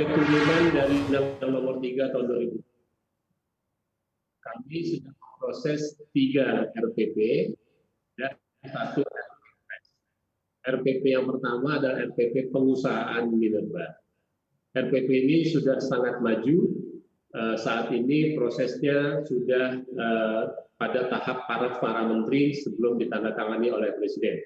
turunan dari Undang-Undang Nomor 3 Tahun 2000. Kami sedang proses 3 RPP dan 1 RPP. RPP yang pertama adalah RPP pengusahaan minerba. RPP ini sudah sangat maju. Saat ini prosesnya sudah pada tahap para menteri sebelum ditandatangani oleh Presiden.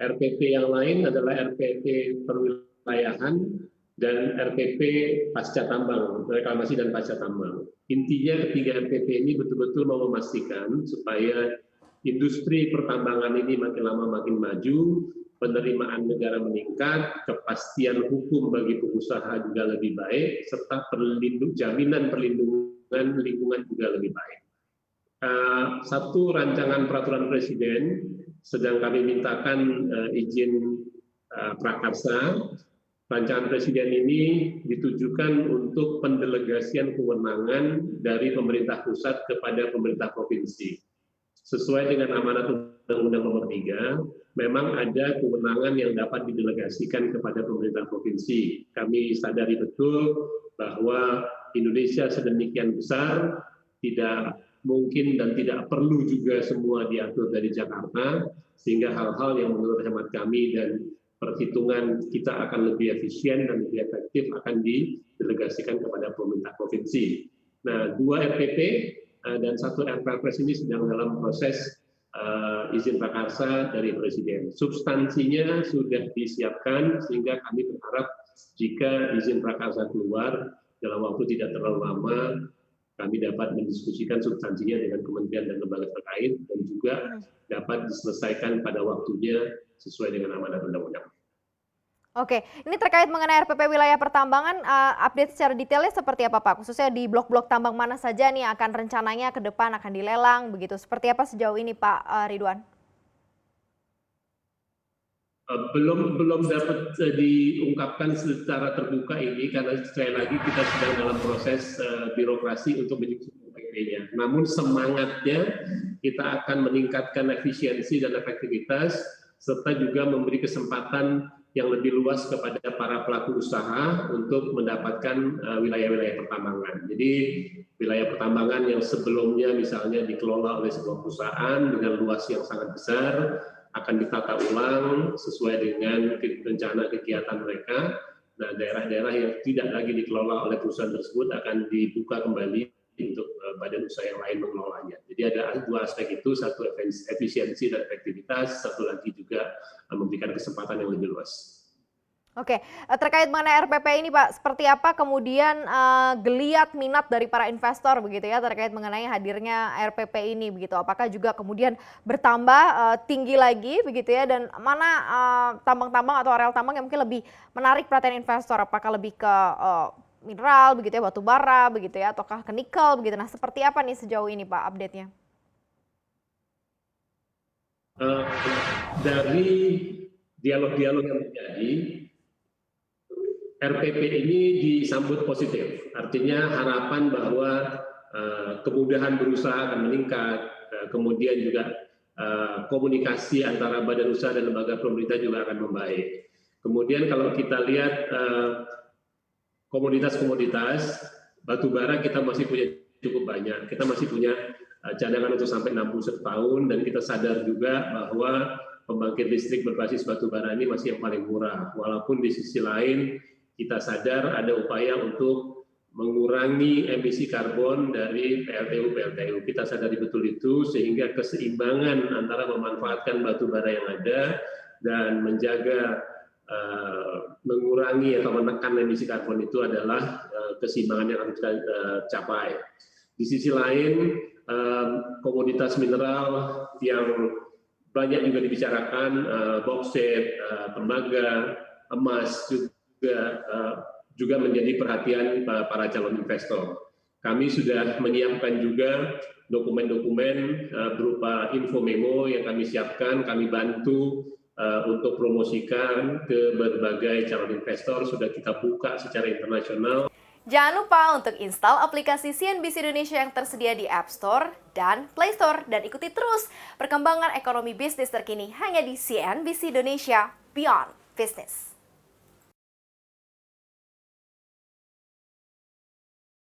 RPP yang lain adalah RPP perwilayahan dan RPP pasca tambang, reklamasi dan pasca tambang. Intinya ketiga RPP ini betul-betul mau memastikan supaya industri pertambangan ini makin lama makin maju, penerimaan negara meningkat, kepastian hukum bagi pengusaha juga lebih baik, serta jaminan perlindungan lingkungan juga lebih baik. Satu rancangan peraturan Presiden sedang kami mintakan izin prakarsa. Rancangan Presiden ini ditujukan untuk pendelegasian kewenangan dari pemerintah pusat kepada pemerintah provinsi. Sesuai dengan amanat Undang-Undang Nomor 3, memang ada kewenangan yang dapat didelegasikan kepada pemerintah provinsi. Kami sadari betul bahwa Indonesia sedemikian besar, tidak mungkin dan tidak perlu juga semua diatur dari Jakarta, sehingga hal-hal yang menurut hemat kami dan perhitungan kita akan lebih efisien dan lebih efektif akan didelegasikan kepada pemerintah provinsi. Nah, 2 RPP dan 1 RPPS ini sedang dalam proses izin prakarsa dari Presiden. Substansinya sudah disiapkan sehingga kami berharap jika izin prakarsa keluar dalam waktu tidak terlalu lama, kami dapat mendiskusikan substansinya dengan kementerian dan lembaga terkait dan juga dapat diselesaikan pada waktunya sesuai dengan amanat undang-undang. Oke, ini terkait mengenai RPP wilayah pertambangan, update secara detailnya seperti apa Pak? Khususnya di blok-blok tambang mana saja nih akan rencananya ke depan akan dilelang begitu? Seperti apa sejauh ini Pak Ridwan? Belum dapat diungkapkan secara terbuka ini karena sekali lagi kita sedang dalam proses birokrasi untuk menyusun RPP-nya. Namun semangatnya kita akan meningkatkan efisiensi dan efektivitas serta juga memberi kesempatan yang lebih luas kepada para pelaku usaha untuk mendapatkan wilayah-wilayah pertambangan. Jadi wilayah pertambangan yang sebelumnya misalnya dikelola oleh sebuah perusahaan dengan luas yang sangat besar akan ditata ulang sesuai dengan rencana kegiatan mereka. Nah, daerah-daerah yang tidak lagi dikelola oleh perusahaan tersebut akan dibuka kembali untuk badan usaha yang lain mengelolanya. Jadi ada 2 aspek itu, satu efisiensi dan efektivitas, satu lagi juga memberikan kesempatan yang lebih luas. Oke, terkait mengenai RPP ini Pak, seperti apa kemudian geliat minat dari para investor begitu ya terkait mengenai hadirnya RPP ini begitu? Apakah juga kemudian bertambah tinggi lagi begitu ya, dan mana tambang-tambang atau areal tambang yang mungkin lebih menarik perhatian investor? Apakah lebih ke mineral begitu ya, batu bara begitu ya, ataukah ke nikel begitu? Nah, seperti apa nih sejauh ini Pak update-nya? Dari dialog-dialog yang terjadi, RPP ini disambut positif, artinya harapan bahwa kemudahan berusaha akan meningkat, kemudian juga komunikasi antara badan usaha dan lembaga pemerintah juga akan membaik. Kemudian kalau kita lihat komoditas-komoditas, batu bara kita masih punya cukup banyak, kita masih punya cadangan untuk sampai 61 tahun, dan kita sadar juga bahwa pembangkit listrik berbasis batu bara ini masih yang paling murah, walaupun di sisi lain kita sadar ada upaya untuk mengurangi emisi karbon dari PLTU. Kita sadari betul itu, sehingga keseimbangan antara memanfaatkan batu bara yang ada dan menjaga mengurangi atau menekan emisi karbon itu adalah keseimbangan yang harus kita capai. Di sisi lain, komoditas mineral yang banyak juga dibicarakan, boksit, tembaga, emas juga menjadi perhatian para calon investor. Kami sudah menyiapkan juga dokumen-dokumen berupa info memo yang kami siapkan, kami bantu untuk promosikan ke berbagai calon investor, sudah kita buka secara internasional. Jangan lupa untuk install aplikasi CNBC Indonesia yang tersedia di App Store dan Play Store, dan ikuti terus perkembangan ekonomi bisnis terkini hanya di CNBC Indonesia Beyond Business.